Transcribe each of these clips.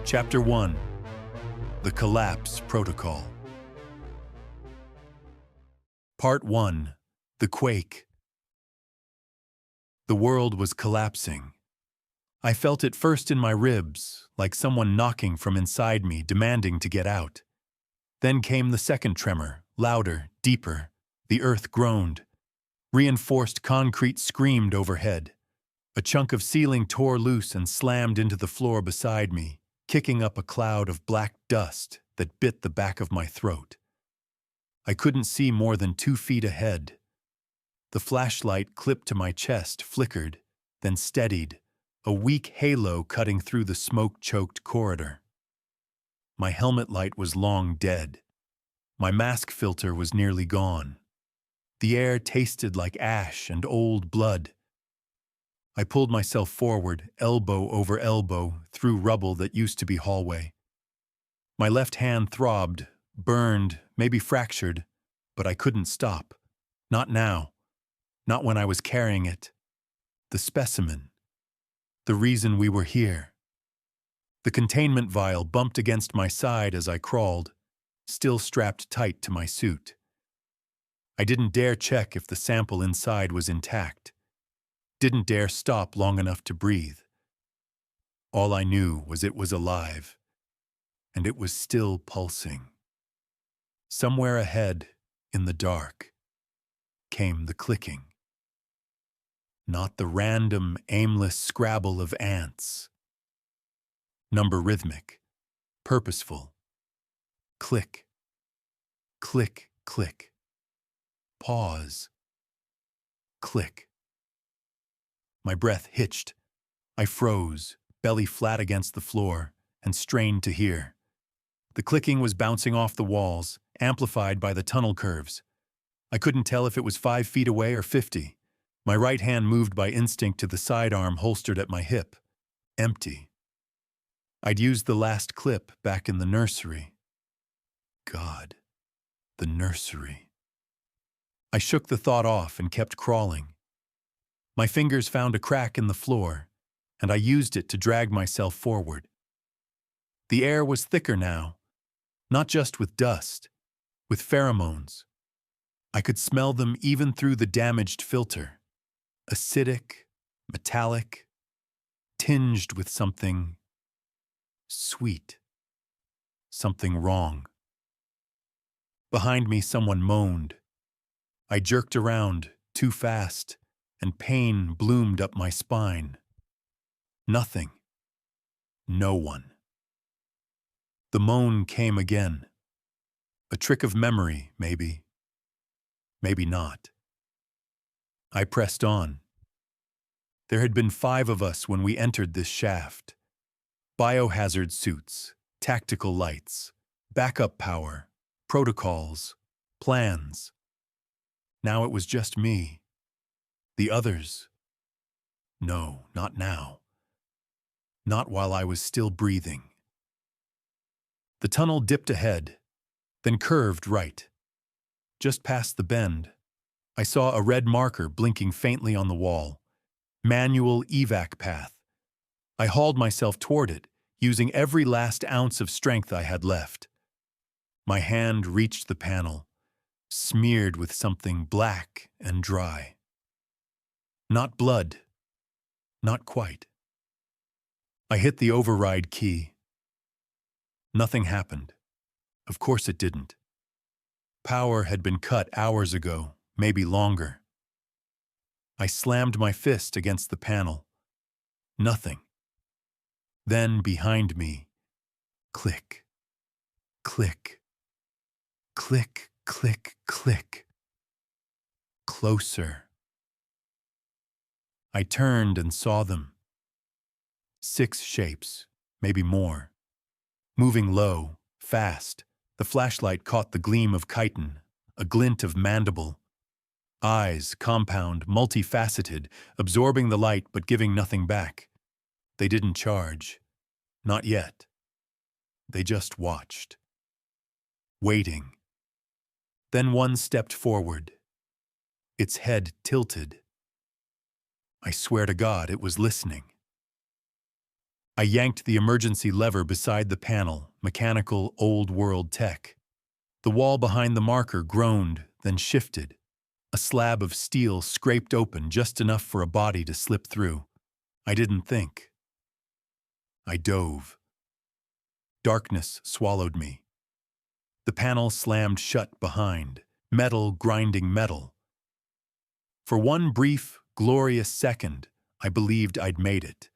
Chapter 1. The Collapse Protocol. Part 1. The Quake. The world was collapsing. I felt it first in my ribs, like someone knocking from inside me, demanding to get out. Then came the second tremor, louder, deeper. The earth groaned. Reinforced concrete screamed overhead. A chunk of ceiling tore loose and slammed into the floor beside me, kicking up a cloud of black dust that bit the back of my throat. I couldn't see more than 2 feet ahead. The flashlight clipped to my chest flickered, then steadied, a weak halo cutting through the smoke-choked corridor. My helmet light was long dead. My mask filter was nearly gone. The air tasted like ash and old blood. I pulled myself forward, elbow over elbow, through rubble that used to be hallway. My left hand throbbed, burned, maybe fractured, but I couldn't stop. Not now. Not when I was carrying it. The specimen. The reason we were here. The containment vial bumped against my side as I crawled, still strapped tight to my suit. I didn't dare check if the sample inside was intact. Didn't dare stop long enough to breathe. All I knew was it was alive, and it was still pulsing. Somewhere ahead, in the dark, came the clicking. Not the random, aimless scrabble of ants. Number rhythmic, purposeful. Click, click, click. Pause. Click. My breath hitched. I froze, belly flat against the floor, and strained to hear. The clicking was bouncing off the walls, amplified by the tunnel curves. I couldn't tell if it was 5 feet away or 50. My right hand moved by instinct to the sidearm holstered at my hip. Empty. I'd used the last clip back in the nursery. God, the nursery. I shook the thought off and kept crawling. My fingers found a crack in the floor, and I used it to drag myself forward. The air was thicker now, not just with dust, with pheromones. I could smell them even through the damaged filter. Acidic, metallic, tinged with something sweet, something wrong. Behind me, someone moaned. I jerked around, too fast, and pain bloomed up my spine. Nothing. No one. The moan came again. A trick of memory, maybe. Maybe not. I pressed on. There had been 5 of us when we entered this shaft. Biohazard suits, tactical lights, backup power, protocols, plans. Now it was just me. The others. No, not now. Not while I was still breathing. The tunnel dipped ahead, then curved right. Just past the bend, I saw a red marker blinking faintly on the wall. Manual evac path. I hauled myself toward it, using every last ounce of strength I had left. My hand reached the panel, smeared with something black and dry. Not blood. Not quite. I hit the override key. Nothing happened. Of course it didn't. Power had been cut hours ago, maybe longer. I slammed my fist against the panel. Nothing. Then behind me, click, click, click, click, click. Closer. I turned and saw them. 6 shapes, maybe more. Moving low, fast, the flashlight caught the gleam of chitin, a glint of mandible. Eyes, compound, multifaceted, absorbing the light but giving nothing back. They didn't charge. Not yet. They just watched. Waiting. Then one stepped forward. Its head tilted. I swear to God it was listening. I yanked the emergency lever beside the panel, mechanical, old-world tech. The wall behind the marker groaned, then shifted. A slab of steel scraped open just enough for a body to slip through. I didn't think. I dove. Darkness swallowed me. The panel slammed shut behind, metal grinding metal. For one brief, glorious second, I believed I'd made it.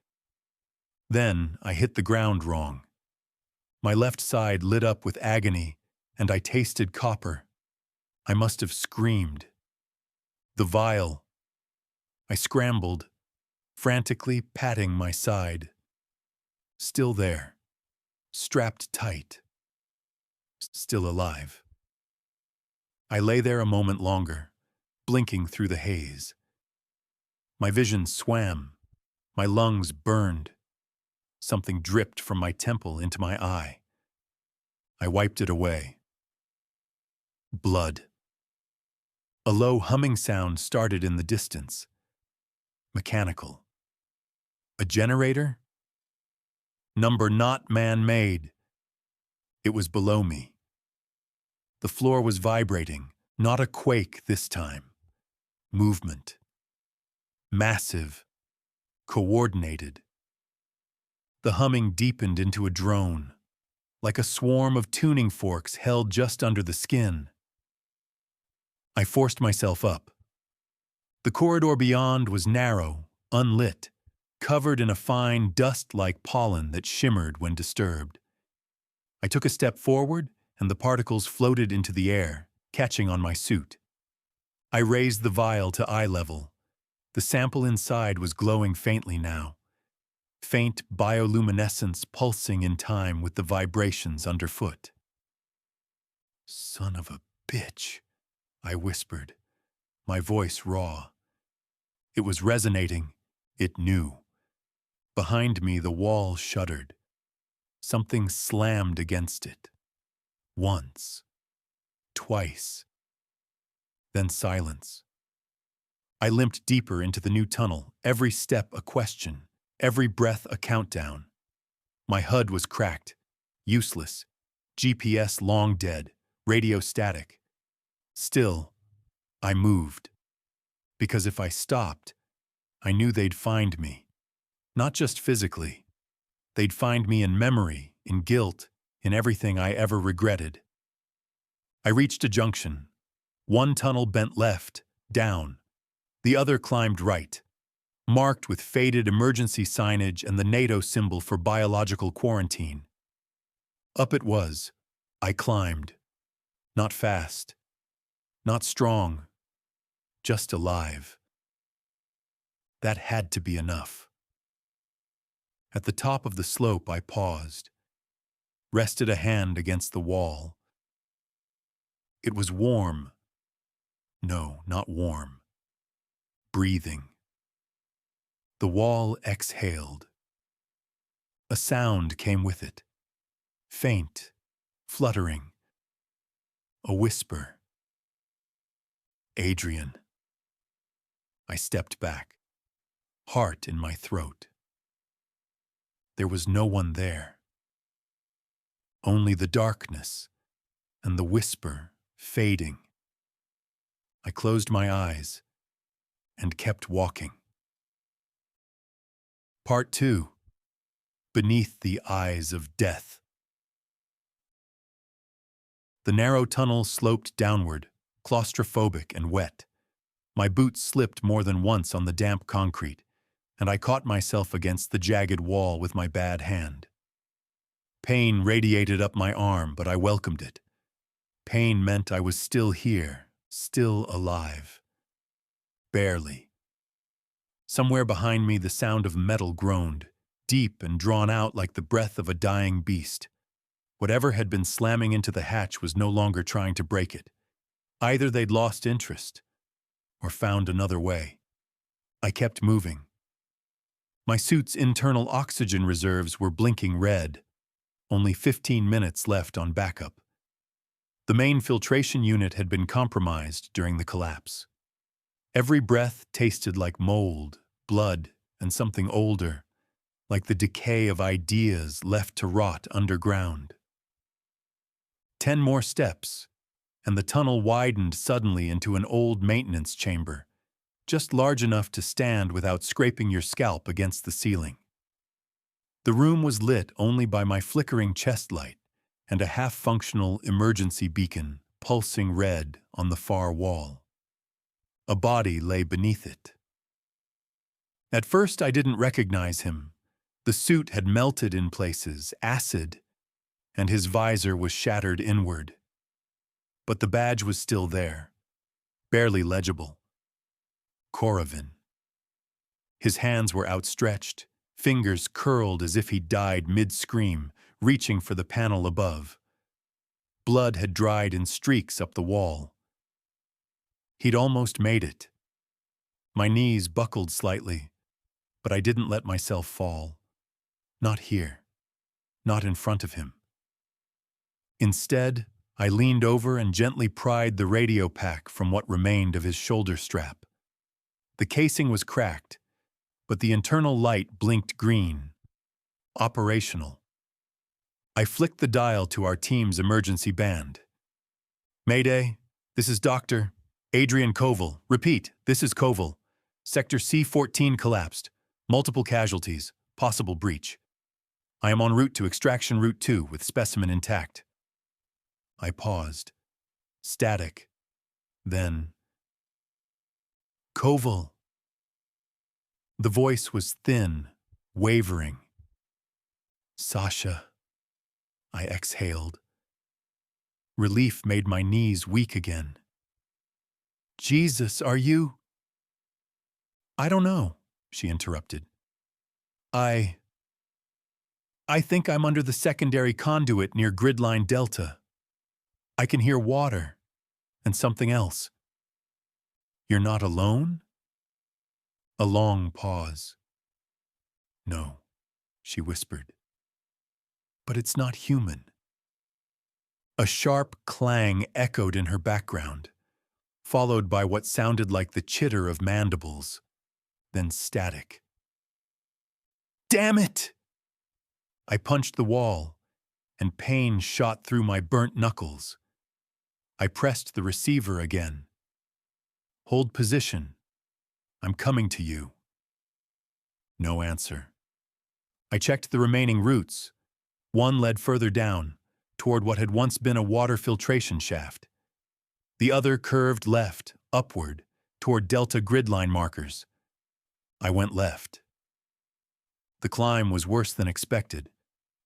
Then I hit the ground wrong. My left side lit up with agony, and I tasted copper. I must have screamed. The vial. I scrambled, frantically patting my side. Still there, strapped tight. Still alive. I lay there a moment longer, blinking through the haze. My vision swam. My lungs burned. Something dripped from my temple into my eye. I wiped it away. Blood. A low humming sound started in the distance. Mechanical. A generator? Number not man-made. It was below me. The floor was vibrating, not a quake this time. Movement. Massive. Coordinated. The humming deepened into a drone, like a swarm of tuning forks held just under the skin. I forced myself up. The corridor beyond was narrow, unlit, covered in a fine, dust-like pollen that shimmered when disturbed. I took a step forward, and the particles floated into the air, catching on my suit. I raised the vial to eye level. The sample inside was glowing faintly now. Faint bioluminescence pulsing in time with the vibrations underfoot. "Son of a bitch," I whispered, my voice raw. It was resonating. It knew. Behind me, the wall shuddered. Something slammed against it. Once. Twice. Then silence. I limped deeper into the new tunnel, every step a question, every breath a countdown. My HUD was cracked, useless, GPS long dead, radio static. Still, I moved. Because if I stopped, I knew they'd find me. Not just physically. They'd find me in memory, in guilt, in everything I ever regretted. I reached a junction. One tunnel bent left, down. The other climbed right, marked with faded emergency signage and the NATO symbol for biological quarantine. Up it was. I climbed. Not fast. Not strong. Just alive. That had to be enough. At the top of the slope, I paused, rested a hand against the wall. It was warm. No, not warm. Breathing. The wall exhaled. A sound came with it. Faint, fluttering. A whisper. Adrian. I stepped back, heart in my throat. There was no one there. Only the darkness and the whisper fading. I closed my eyes and kept walking. Part 2. Beneath the Eyes of Death. The narrow tunnel sloped downward, claustrophobic and wet. My boots slipped more than once on the damp concrete, and I caught myself against the jagged wall with my bad hand. Pain radiated up my arm, but I welcomed it. Pain meant I was still here, still alive. Barely. Somewhere behind me the sound of metal groaned, deep and drawn out like the breath of a dying beast. Whatever had been slamming into the hatch was no longer trying to break it. Either they'd lost interest, or found another way. I kept moving. My suit's internal oxygen reserves were blinking red. Only 15 minutes left on backup. The main filtration unit had been compromised during the collapse. Every breath tasted like mold, blood, and something older, like the decay of ideas left to rot underground. 10 more steps, and the tunnel widened suddenly into an old maintenance chamber, just large enough to stand without scraping your scalp against the ceiling. The room was lit only by my flickering chest light and a half-functional emergency beacon pulsing red on the far wall. A body lay beneath it. At first I didn't recognize him. The suit had melted in places, acid, and his visor was shattered inward. But the badge was still there, barely legible. Koravin. His hands were outstretched, fingers curled as if he died mid-scream, reaching for the panel above. Blood had dried in streaks up the wall. He'd almost made it. My knees buckled slightly, but I didn't let myself fall. Not here. Not in front of him. Instead, I leaned over and gently pried the radio pack from what remained of his shoulder strap. The casing was cracked, but the internal light blinked green. Operational. I flicked the dial to our team's emergency band. Mayday, this is Dr. Adrian Koval. Repeat, this is Koval. Sector C-14 collapsed. Multiple casualties. Possible breach. I am en route to Extraction Route 2 with specimen intact. I paused. Static. Then, Koval. The voice was thin, wavering. Sasha. I exhaled. Relief made my knees weak again. Jesus, are you? I don't know, she interrupted. I think I'm under the secondary conduit near Gridline Delta. I can hear water and something else. You're not alone? A long pause. No, she whispered. But it's not human. A sharp clang echoed in her background, followed by what sounded like the chitter of mandibles, then static. Damn it! I punched the wall, and pain shot through my burnt knuckles. I pressed the receiver again. Hold position. I'm coming to you. No answer. I checked the remaining routes. One led further down, toward what had once been a water filtration shaft. The other curved left, upward, toward Delta gridline markers. I went left. The climb was worse than expected.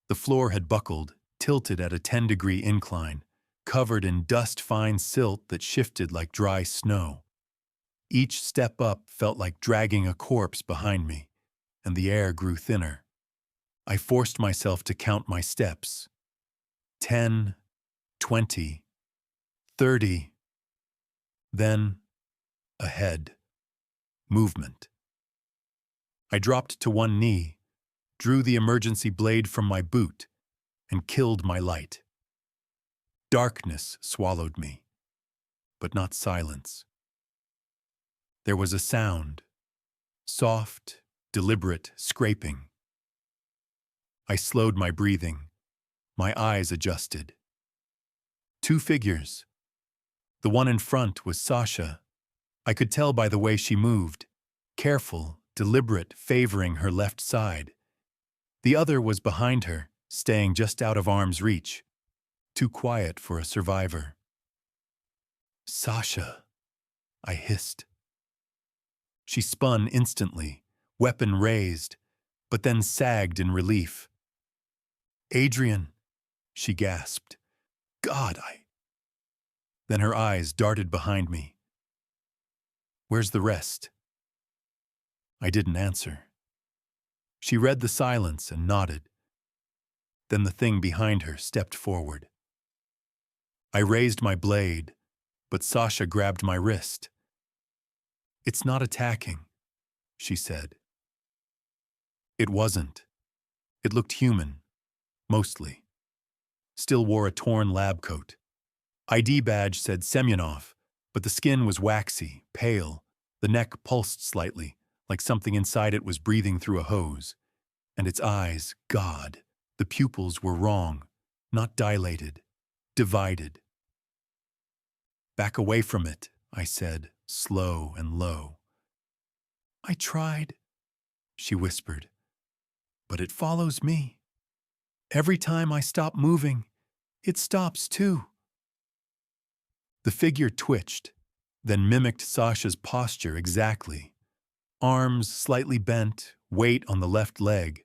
The floor had buckled, tilted at a 10-degree incline, covered in dust-fine silt that shifted like dry snow. Each step up felt like dragging a corpse behind me, and the air grew thinner. I forced myself to count my steps. 10, 20, 30. Then, ahead. Movement. I dropped to one knee, drew the emergency blade from my boot, and killed my light. Darkness swallowed me, but not silence. There was a sound, soft, deliberate scraping. I slowed my breathing, my eyes adjusted. 2 figures. The one in front was Sasha. I could tell by the way she moved, careful, deliberate, favoring her left side. The other was behind her, staying just out of arm's reach, too quiet for a survivor. Sasha, I hissed. She spun instantly, weapon raised, but then sagged in relief. Adrian, she gasped. God, Then her eyes darted behind me. Where's the rest? I didn't answer. She read the silence and nodded. Then the thing behind her stepped forward. I raised my blade, but Sasha grabbed my wrist. It's not attacking, she said. It wasn't. It looked human, mostly. Still wore a torn lab coat. ID badge said Semyonov, but the skin was waxy, pale. The neck pulsed slightly, like something inside it was breathing through a hose. And its eyes, God, the pupils were wrong, not dilated, divided. Back away from it, I said, slow and low. I tried, she whispered, but it follows me. Every time I stop moving, it stops too. The figure twitched, then mimicked Sasha's posture exactly. Arms slightly bent, weight on the left leg,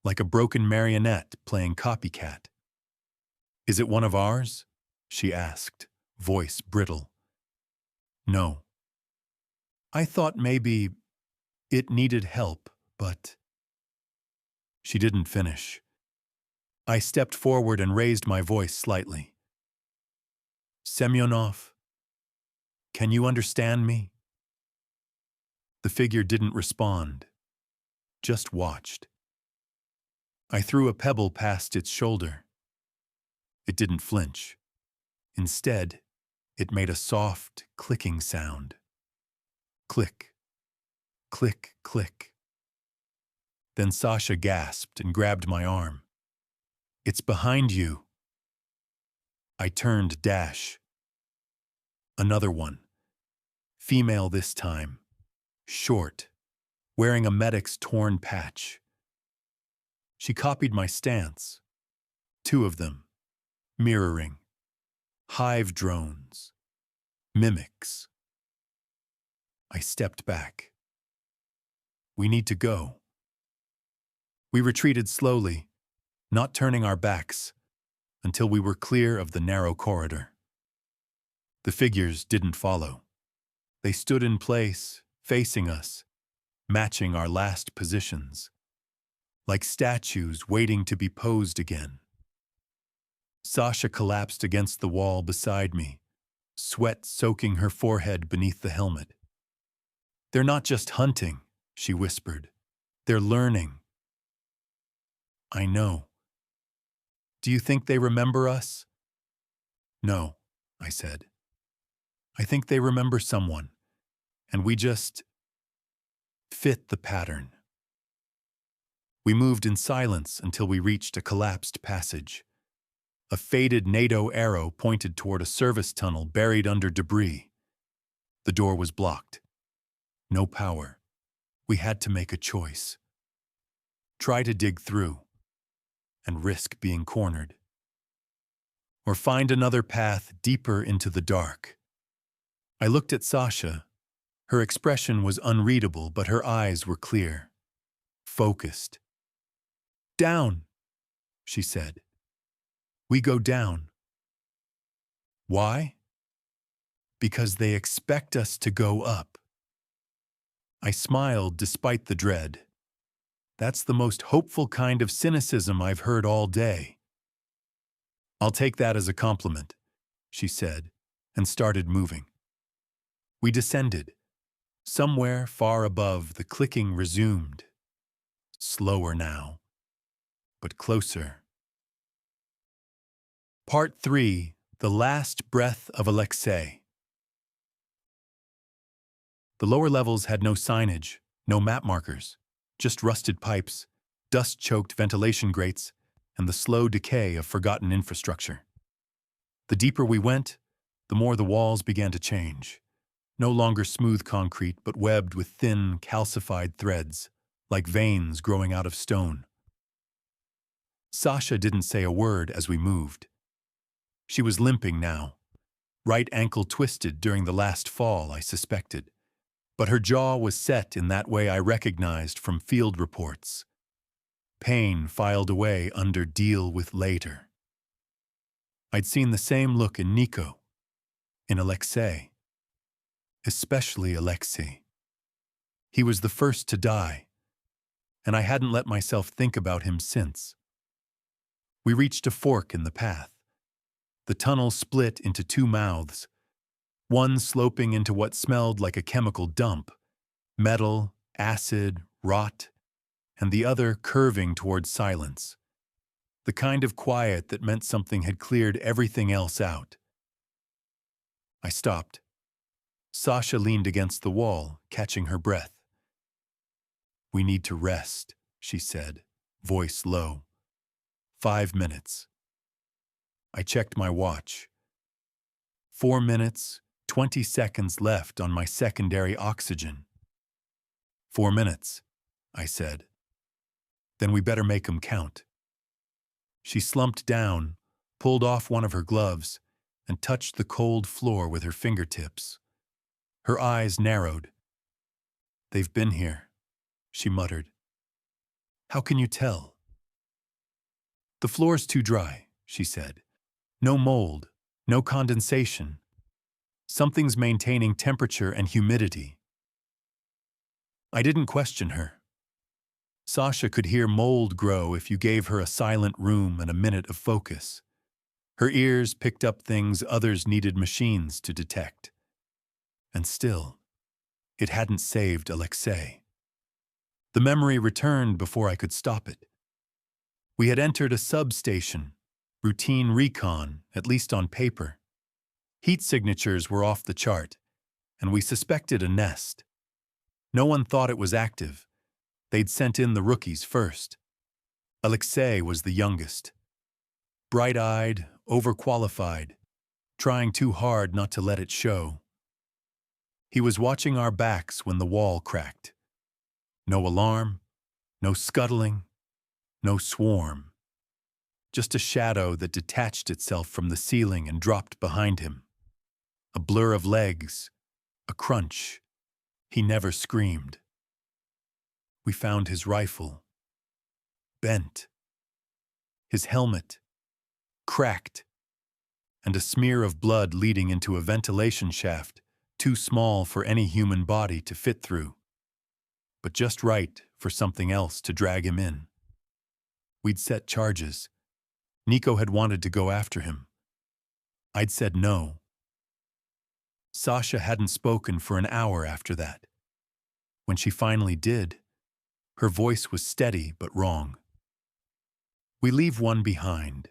like a broken marionette playing copycat. Is it one of ours? She asked, voice brittle. No. I thought maybe it needed help, but... She didn't finish. I stepped forward and raised my voice slightly. Semyonov, can you understand me? The figure didn't respond, just watched. I threw a pebble past its shoulder. It didn't flinch. Instead, it made a soft, clicking sound. Click, click, click. Then Sasha gasped and grabbed my arm. It's behind you. I turned dash. Another one. Female this time. Short, wearing a medic's torn patch. She copied my stance. 2 of them. Mirroring. Hive drones. Mimics. I stepped back. We need to go. We retreated slowly, not turning our backs, until we were clear of the narrow corridor. The figures didn't follow. They stood in place, facing us, matching our last positions, like statues waiting to be posed again. Sasha collapsed against the wall beside me, sweat soaking her forehead beneath the helmet. They're not just hunting, she whispered. They're learning. I know. Do you think they remember us? No, I said. I think they remember someone, and we just fit the pattern. We moved in silence until we reached a collapsed passage. A faded NATO arrow pointed toward a service tunnel buried under debris. The door was blocked. No power. We had to make a choice. Try to dig through and risk being cornered. Or find another path deeper into the dark. I looked at Sasha. Her expression was unreadable, but her eyes were clear, focused. Down, she said. We go down. Why? Because they expect us to go up. I smiled despite the dread. That's the most hopeful kind of cynicism I've heard all day. I'll take that as a compliment, she said, and started moving. We descended. Somewhere far above, the clicking resumed. Slower now, but closer. Part 3, The Last Breath of Alexei. The lower levels had no signage, no map markers, just rusted pipes, dust-choked ventilation grates, and the slow decay of forgotten infrastructure. The deeper we went, the more the walls began to change. No longer smooth concrete, but webbed with thin, calcified threads, like veins growing out of stone. Sasha didn't say a word as we moved. She was limping now. Right ankle twisted during the last fall, I suspected. But her jaw was set in that way I recognized from field reports. Pain filed away under deal with later. I'd seen the same look in Nico, in Alexei. Especially Alexei. He was the first to die, and I hadn't let myself think about him since. We reached a fork in the path. The tunnel split into 2 mouths, one sloping into what smelled like a chemical dump, metal, acid, rot, and the other curving toward silence, the kind of quiet that meant something had cleared everything else out. I stopped. Sasha leaned against the wall, catching her breath. We need to rest, she said. voice low. 5 minutes. I checked my watch. 4 minutes, 20 seconds left on my secondary oxygen. 4 minutes, I said. Then we better make 'em count. She slumped down, pulled off one of her gloves, and touched the cold floor with her fingertips. Her eyes narrowed. "They've been here," she muttered. "How can you tell?" "The floor's too dry," she said. "No mold, no condensation. Something's maintaining temperature and humidity." I didn't question her. Sasha could hear mold grow if you gave her a silent room and a minute of focus. Her ears picked up things others needed machines to detect. And still, it hadn't saved Alexei. The memory returned before I could stop it. We had entered a substation, routine recon, at least on paper. Heat signatures were off the chart, and we suspected a nest. No one thought it was active. They'd sent in the rookies first. Alexei was the youngest. Bright-eyed, overqualified, trying too hard not to let it show. He was watching our backs when the wall cracked. No alarm, no scuttling, no swarm. Just a shadow that detached itself from the ceiling and dropped behind him. A blur of legs, a crunch. He never screamed. We found his rifle. Bent. His helmet. Cracked. And a smear of blood leading into a ventilation shaft, too small for any human body to fit through, but just right for something else to drag him in. We'd set charges. Nico had wanted to go after him. I'd said no. Sasha hadn't spoken for an hour after that. When she finally did, her voice was steady but wrong. We leave one behind.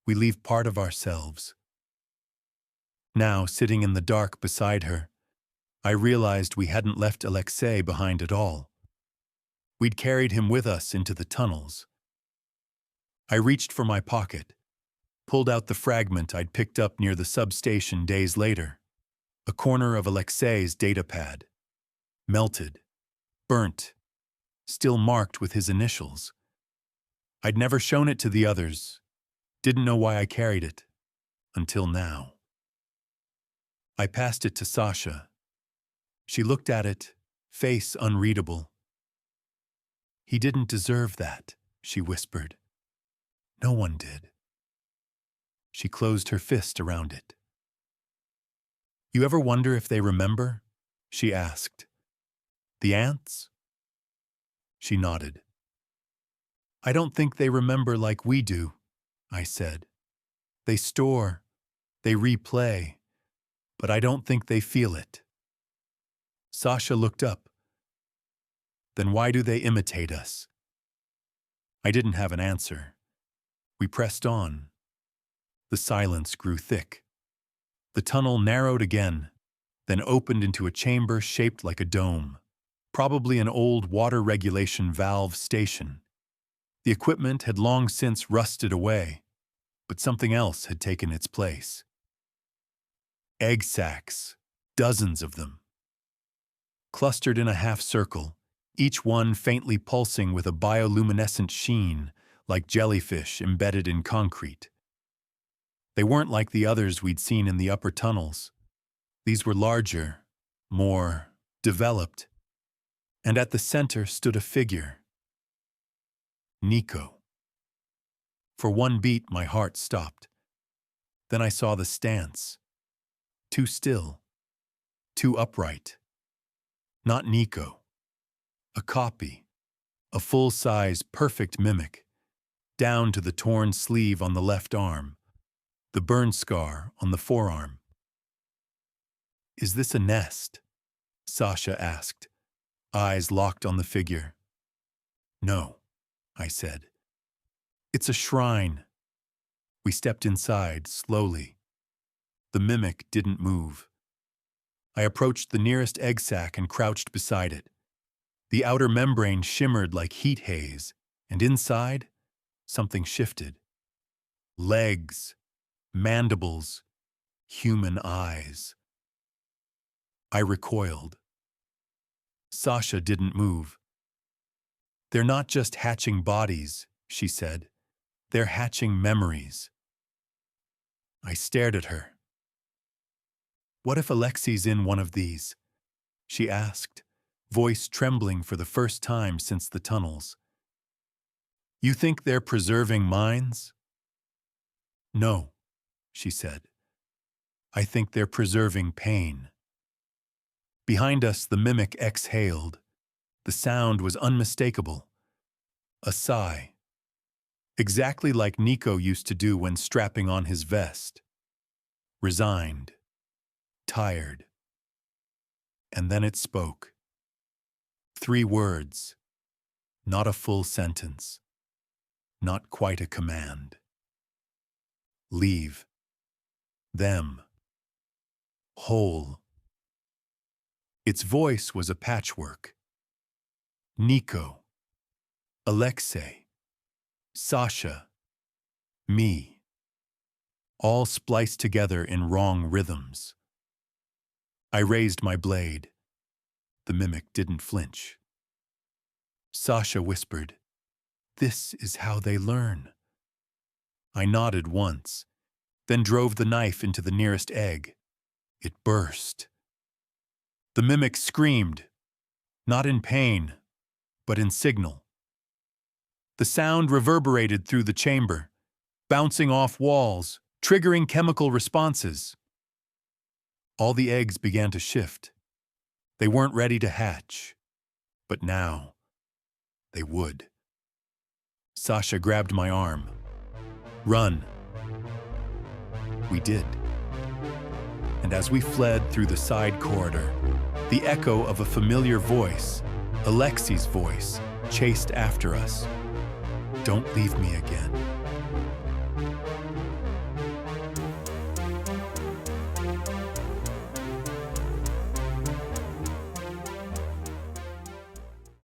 We leave part of ourselves. Now, sitting in the dark beside her, I realized we hadn't left Alexei behind at all. We'd carried him with us into the tunnels. I reached for my pocket, pulled out the fragment I'd picked up near the substation days later, a corner of Alexei's datapad. Melted, burnt, still marked with his initials. I'd never shown it to the others, didn't know why I carried it, until now. I passed it to Sasha. She looked at it, face unreadable. "He didn't deserve that," she whispered. "No one did." She closed her fist around it. "You ever wonder if they remember?" she asked. "The ants?" She nodded. "I don't think they remember like we do," I said. "They store, they replay, but I don't think they feel it." Sasha looked up. "Then why do they imitate us?" I didn't have an answer. We pressed on. The silence grew thick. The tunnel narrowed again, then opened into a chamber shaped like a dome. Probably an old water regulation valve station. The equipment had long since rusted away, but something else had taken its place. Egg sacs, dozens of them. Clustered in a half circle, each one faintly pulsing with a bioluminescent sheen, like jellyfish embedded in concrete. They weren't like the others we'd seen in the upper tunnels. These were larger, more developed. And at the center stood a figure. Nico. For one beat, my heart stopped. Then I saw the stance. Too still. Too upright. Not Nico. A copy. A full-size, perfect mimic. Down to the torn sleeve on the left arm. The burn scar on the forearm. "Is this a nest?" Sasha asked. Eyes locked on the figure. "No," I said. "It's a shrine." We stepped inside, slowly. The mimic didn't move. I approached the nearest egg sac and crouched beside it. The outer membrane shimmered like heat haze, And inside, something shifted. Legs, mandibles, human eyes. I recoiled. Sasha didn't move. "They're not just hatching bodies," she said. "They're hatching memories." I stared at her. "What if Alexei's in one of these?" she asked, voice trembling for the first time since the tunnels. "You think they're preserving minds?" "No," she said. "I think they're preserving pain." Behind us, the mimic exhaled. The sound was unmistakable. A sigh. Exactly like Nico used to do when strapping on his vest. Resigned. Tired. And then it spoke. 3 words. Not a full sentence. Not quite a command. Leave. Them. Whole. Its voice was a patchwork. Nico. Alexei. Sasha. Me. All spliced together in wrong rhythms. I raised my blade. The mimic didn't flinch. Sasha whispered, "This is how they learn." I nodded once, then drove the knife into the nearest egg. It burst. The mimic screamed, not in pain, but in signal. The sound reverberated through the chamber, bouncing off walls, triggering chemical responses. All the eggs began to shift. They weren't ready to hatch, but now they would. Sasha grabbed my arm. "Run." We did. And as we fled through the side corridor, the echo of a familiar voice, Alexei's voice, chased after us. "Don't leave me again."